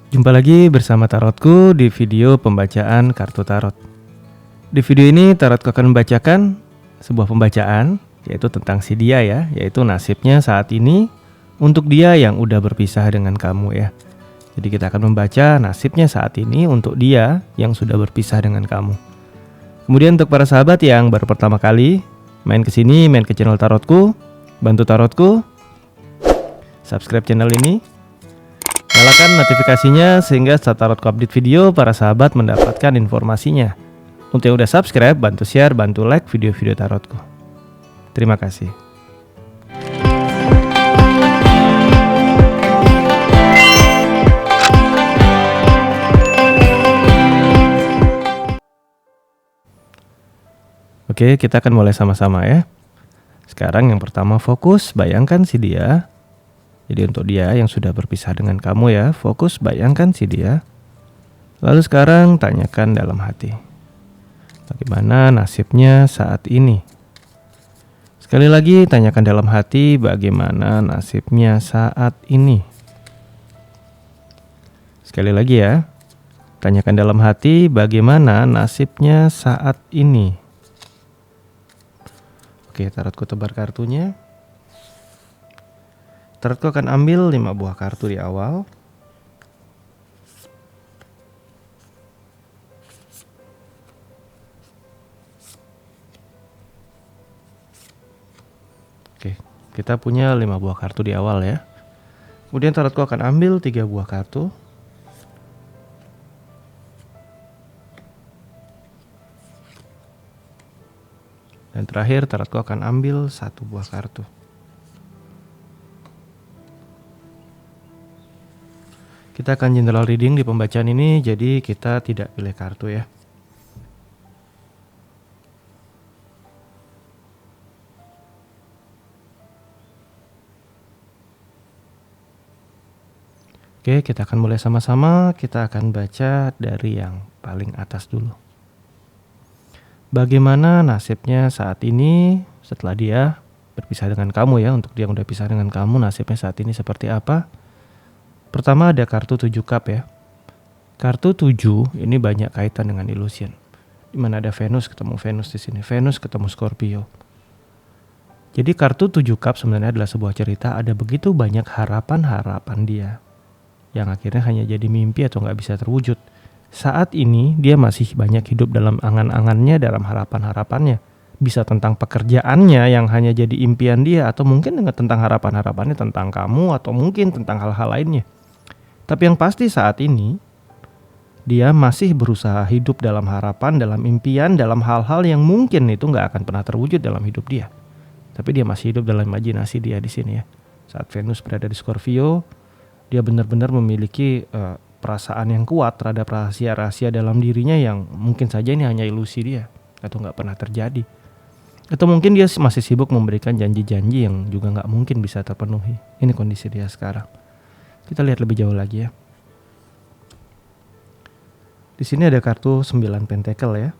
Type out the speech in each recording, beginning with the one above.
Jumpa lagi bersama Tarotku di video pembacaan kartu tarot. Di video ini Tarotku akan membacakan sebuah pembacaan, yaitu tentang si dia ya, yaitu nasibnya saat ini untuk dia yang udah berpisah dengan kamu ya. Jadi kita akan membaca nasibnya saat ini untuk dia yang sudah berpisah dengan kamu. Kemudian untuk para sahabat yang baru pertama kali main ke sini, main ke channel Tarotku, bantu Tarotku subscribe channel ini. Nyalakan notifikasinya sehingga saat Tarotku update video, para sahabat mendapatkan informasinya. Untuk yang udah subscribe, bantu share, bantu like video-video Tarotku. Terima kasih. Oke, kita akan mulai sama-sama ya. Sekarang yang pertama fokus, bayangkan si dia. Jadi untuk dia yang sudah berpisah dengan kamu ya, fokus bayangkan si dia. Lalu sekarang tanyakan dalam hati, bagaimana nasibnya saat ini? Sekali lagi tanyakan dalam hati, bagaimana nasibnya saat ini? Sekali lagi ya, tanyakan dalam hati, bagaimana nasibnya saat ini? Oke, Tarotku tebar kartunya. Tarotku akan ambil 5 buah kartu di awal. Oke, kita punya 5 buah kartu di awal ya. Kemudian Tarotku akan ambil 3 buah kartu. Dan terakhir Tarotku akan ambil 1 buah kartu. Kita akan general reading di pembacaan ini, jadi kita tidak pilih kartu ya. Oke, kita akan mulai sama-sama. Kita akan baca dari yang paling atas dulu. Bagaimana nasibnya saat ini setelah dia berpisah dengan kamu ya. Untuk dia yang udah pisah dengan kamu, nasibnya saat ini seperti apa? Pertama ada kartu 7 cup ya. Kartu 7 ini banyak kaitan dengan illusion. Dimana ada Venus ketemu Venus di sini, Venus ketemu Scorpio. Jadi kartu 7 cup sebenarnya adalah sebuah cerita, ada begitu banyak harapan-harapan dia yang akhirnya hanya jadi mimpi atau nggak bisa terwujud. Saat ini dia masih banyak hidup dalam angan-angannya, dalam harapan-harapannya. Bisa tentang pekerjaannya yang hanya jadi impian dia, atau mungkin dengan tentang harapan-harapannya tentang kamu, atau mungkin tentang hal-hal lainnya. Tapi yang pasti saat ini dia masih berusaha hidup dalam harapan, dalam impian, dalam hal-hal yang mungkin itu nggak akan pernah terwujud dalam hidup dia. Tapi dia masih hidup dalam imajinasi dia di sini ya. Saat Venus berada di Scorpio, dia benar-benar memiliki perasaan yang kuat terhadap rahasia-rahasia dalam dirinya yang mungkin saja ini hanya ilusi dia atau nggak pernah terjadi. Atau mungkin dia masih sibuk memberikan janji-janji yang juga nggak mungkin bisa terpenuhi. Ini kondisi dia sekarang. Kita lihat lebih jauh lagi ya. Di sini ada kartu 9 pentacle ya.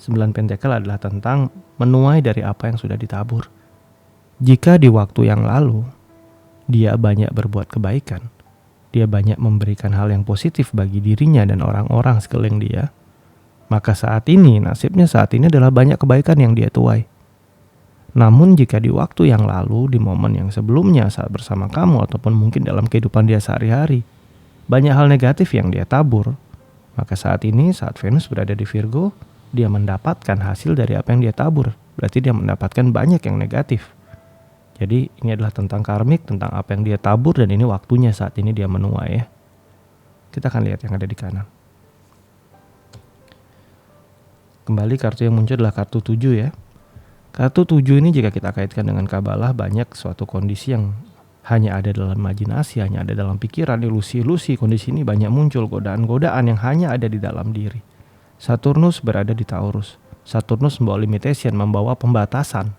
9 pentacle adalah tentang menuai dari apa yang sudah ditabur. Jika di waktu yang lalu dia banyak berbuat kebaikan, dia banyak memberikan hal yang positif bagi dirinya dan orang-orang sekeliling dia, maka saat ini nasibnya saat ini adalah banyak kebaikan yang dia tuai. Namun jika di waktu yang lalu, di momen yang sebelumnya saat bersama kamu ataupun mungkin dalam kehidupan dia sehari-hari, banyak hal negatif yang dia tabur, maka saat ini saat Venus berada di Virgo, dia mendapatkan hasil dari apa yang dia tabur. Berarti dia mendapatkan banyak yang negatif. Jadi ini adalah tentang karmik, tentang apa yang dia tabur, dan ini waktunya saat ini dia menuai ya. Kita akan lihat yang ada di kanan. Kembali kartu yang muncul adalah kartu 7 ya. Kartu 7 ini jika kita kaitkan dengan Kabalah, banyak suatu kondisi yang hanya ada dalam imajinasi, hanya ada dalam pikiran, ilusi-ilusi. Kondisi ini banyak muncul godaan-godaan yang hanya ada di dalam diri. Saturnus berada di Taurus. Saturnus membawa limitation, membawa pembatasan.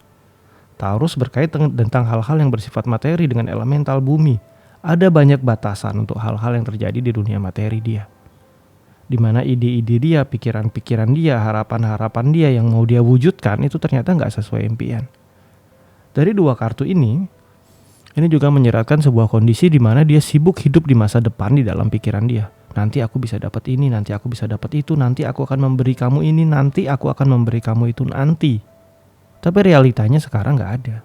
Taurus berkaitan tentang hal-hal yang bersifat materi dengan elemental bumi. Ada banyak batasan untuk hal-hal yang terjadi di dunia materi dia. Di mana ide-ide dia, pikiran-pikiran dia, harapan-harapan dia yang mau dia wujudkan itu ternyata nggak sesuai impian. Dari 2 kartu ini juga menyeratkan sebuah kondisi di mana dia sibuk hidup di masa depan di dalam pikiran dia. Nanti aku bisa dapat ini, nanti aku bisa dapat itu, nanti aku akan memberi kamu ini, nanti aku akan memberi kamu itu nanti. Tapi realitanya sekarang gak ada.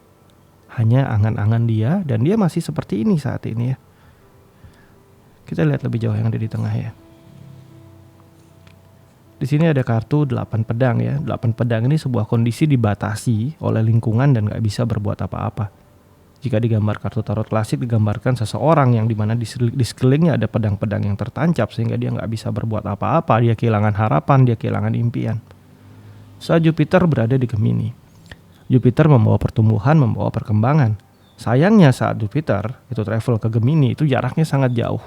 Hanya angan-angan dia, dan dia masih seperti ini saat ini ya. Kita lihat lebih jauh yang ada di tengah ya. Di sini ada kartu 8 pedang ya. 8 pedang ini sebuah kondisi dibatasi oleh lingkungan dan gak bisa berbuat apa-apa. Jika digambar kartu tarot klasik digambarkan seseorang yang dimana di sekelilingnya ada pedang-pedang yang tertancap sehingga dia gak bisa berbuat apa-apa. Dia kehilangan harapan, dia kehilangan impian. Saat Jupiter berada di Gemini, Jupiter membawa pertumbuhan, membawa perkembangan. Sayangnya saat Jupiter itu travel ke Gemini itu jaraknya sangat jauh.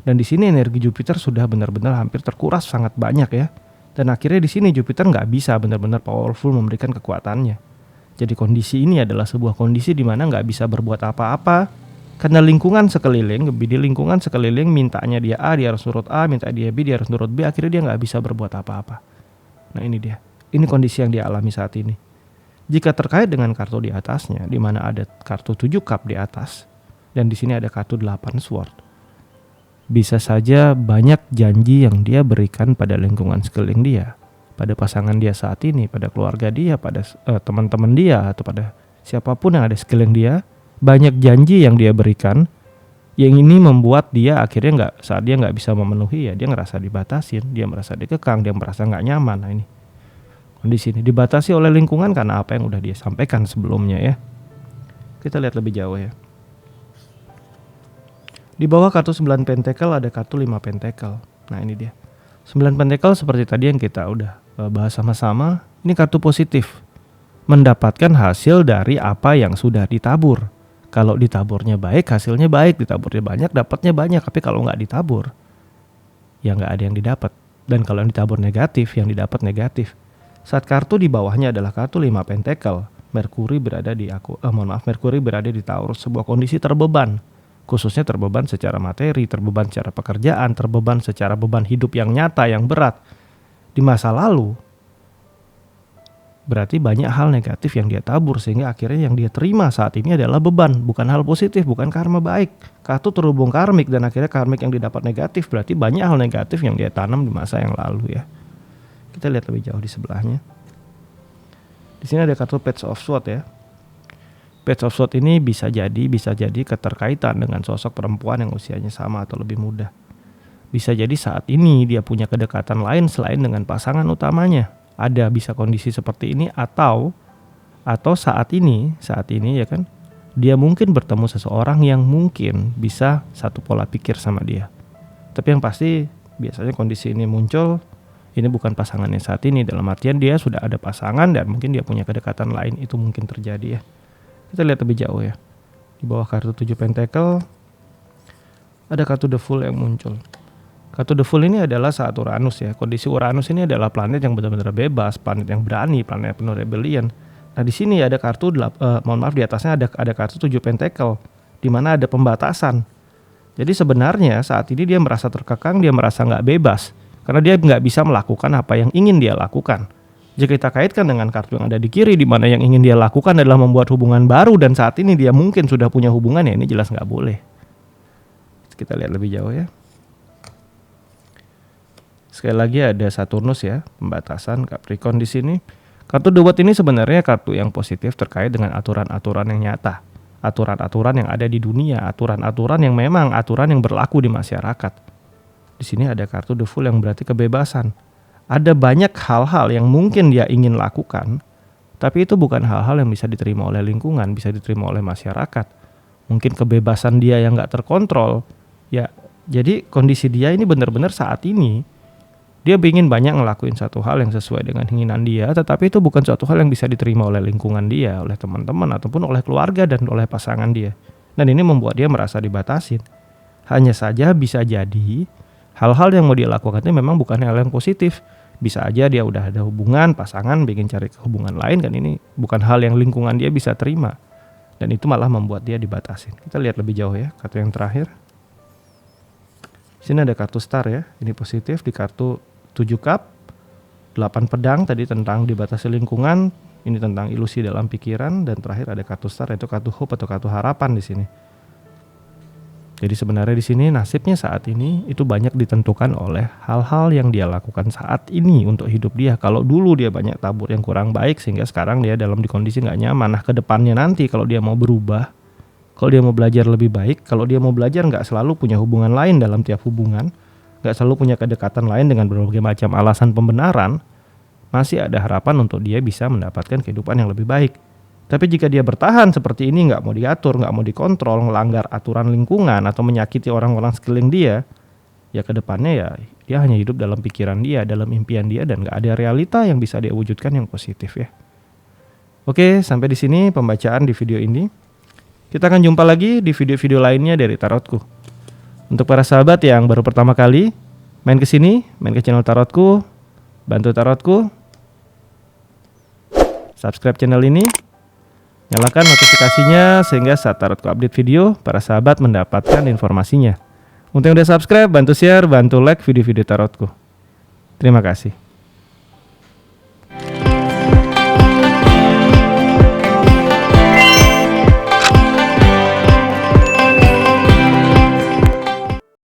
Dan di sini energi Jupiter sudah benar-benar hampir terkuras sangat banyak ya. Dan akhirnya di sini Jupiter nggak bisa benar-benar powerful memberikan kekuatannya. Jadi kondisi ini adalah sebuah kondisi di mana nggak bisa berbuat apa-apa karena lingkungan sekeliling, di lingkungan sekeliling mintanya dia A, dia harus nurut A, minta dia B, dia harus nurut B, akhirnya dia nggak bisa berbuat apa-apa. Nah ini dia, ini kondisi yang dia alami saat ini. Jika terkait dengan kartu di atasnya, di mana ada kartu 7 cup di atas dan di sini ada kartu 8 sword. Bisa saja banyak janji yang dia berikan pada lingkungan sekeliling dia, pada pasangan dia saat ini, pada keluarga dia, pada teman-teman dia, atau pada siapapun yang ada sekeliling dia. Banyak janji yang dia berikan, yang ini membuat dia akhirnya saat dia nggak bisa memenuhi ya, dia ngerasa dibatasin, dia merasa dikekang, dia merasa nggak nyaman. Nah ini kondisi ini dibatasi oleh lingkungan karena apa yang udah dia sampaikan sebelumnya ya. Kita lihat lebih jauh ya. Di bawah kartu 9 pentacle ada kartu 5 pentacle. Nah ini dia. 9 pentacle seperti tadi yang kita udah bahas sama-sama. Ini kartu positif. Mendapatkan hasil dari apa yang sudah ditabur. Kalau ditaburnya baik, hasilnya baik. Ditaburnya banyak, dapatnya banyak. Tapi kalau nggak ditabur, ya nggak ada yang didapat. Dan kalau yang ditabur negatif, yang didapat negatif. Saat kartu di bawahnya adalah kartu 5 pentacle. Merkuri berada di Merkuri berada di Taurus, sebuah kondisi terbeban. Khususnya terbeban secara materi, terbeban secara pekerjaan, terbeban secara beban hidup yang nyata, yang berat. Di masa lalu, berarti banyak hal negatif yang dia tabur sehingga akhirnya yang dia terima saat ini adalah beban, bukan hal positif, bukan karma baik. Kartu terhubung karmik dan akhirnya karmik yang didapat negatif, berarti banyak hal negatif yang dia tanam di masa yang lalu ya. Kita lihat lebih jauh di sebelahnya. Di sini ada kartu Page of Swords ya. Page of Swords ini bisa jadi keterkaitan dengan sosok perempuan yang usianya sama atau lebih muda. Bisa jadi saat ini dia punya kedekatan lain selain dengan pasangan utamanya. Ada bisa kondisi seperti ini atau saat ini ya kan, dia mungkin bertemu seseorang yang mungkin bisa satu pola pikir sama dia. Tapi yang pasti biasanya kondisi ini muncul, ini bukan pasangannya saat ini, dalam artian dia sudah ada pasangan dan mungkin dia punya kedekatan lain, itu mungkin terjadi ya. Kita lihat lebih jauh ya. Di bawah kartu 7 pentacle ada kartu The Fool yang muncul. Kartu The Fool ini adalah saat Uranus ya. Kondisi Uranus ini adalah planet yang benar-benar bebas, planet yang berani, planet yang penuh rebellion. Nah di sini ada kartu di atasnya ada kartu 7 pentacle di mana ada pembatasan. Jadi sebenarnya saat ini dia merasa terkekang, dia merasa nggak bebas karena dia nggak bisa melakukan apa yang ingin dia lakukan. Jika kita kaitkan dengan kartu yang ada di kiri di mana yang ingin dia lakukan adalah membuat hubungan baru dan saat ini dia mungkin sudah punya hubungan, ya ini jelas nggak boleh. Kita lihat lebih jauh ya. Sekali lagi ada Saturnus ya, pembatasan Capricorn di sini. Kartu The World ini sebenarnya kartu yang positif terkait dengan aturan-aturan yang nyata. Aturan-aturan yang ada di dunia, aturan-aturan yang memang aturan yang berlaku di masyarakat. Di sini ada kartu The Fool yang berarti kebebasan. Ada banyak hal-hal yang mungkin dia ingin lakukan, tapi itu bukan hal-hal yang bisa diterima oleh lingkungan, bisa diterima oleh masyarakat. Mungkin kebebasan dia yang gak terkontrol. Ya, jadi kondisi dia ini benar-benar saat ini, dia ingin banyak ngelakuin satu hal yang sesuai dengan keinginan dia, tetapi itu bukan suatu hal yang bisa diterima oleh lingkungan dia, oleh teman-teman, ataupun oleh keluarga dan oleh pasangan dia. Dan ini membuat dia merasa dibatasin. Hanya saja bisa jadi hal-hal yang mau dia lakukan itu memang bukan hal yang positif. Bisa aja dia udah ada hubungan, pasangan, bikin cari hubungan lain, kan ini bukan hal yang lingkungan dia bisa terima. Dan itu malah membuat dia dibatasin. Kita lihat lebih jauh ya, kartu yang terakhir. Sini ada kartu Star ya, ini positif. Di kartu 7 cup, 8 pedang tadi tentang dibatasi lingkungan, ini tentang ilusi dalam pikiran, dan terakhir ada kartu Star yaitu kartu hope atau kartu harapan di sini. Jadi sebenarnya di sini nasibnya saat ini itu banyak ditentukan oleh hal-hal yang dia lakukan saat ini untuk hidup dia. Kalau dulu dia banyak tabur yang kurang baik sehingga sekarang dia dalam di kondisi nggak nyaman. Nah, ke depannya nanti kalau dia mau berubah, kalau dia mau belajar lebih baik, kalau dia mau belajar nggak selalu punya hubungan lain dalam tiap hubungan, nggak selalu punya kedekatan lain dengan berbagai macam alasan pembenaran, masih ada harapan untuk dia bisa mendapatkan kehidupan yang lebih baik. Tapi jika dia bertahan seperti ini, nggak mau diatur, nggak mau dikontrol, ngelanggar aturan lingkungan atau menyakiti orang-orang sekeliling dia, ya ke depannya ya dia hanya hidup dalam pikiran dia, dalam impian dia, dan nggak ada realita yang bisa dia wujudkan yang positif ya. Oke, sampai di sini pembacaan di video ini. Kita akan jumpa lagi di video-video lainnya dari Tarotku. Untuk para sahabat yang baru pertama kali main ke sini, main ke channel Tarotku, bantu Tarotku, subscribe channel ini, nyalakan notifikasinya sehingga saat Tarotku update video, para sahabat mendapatkan informasinya. Untuk yang udah subscribe, bantu share, bantu like video-video Tarotku. Terima kasih.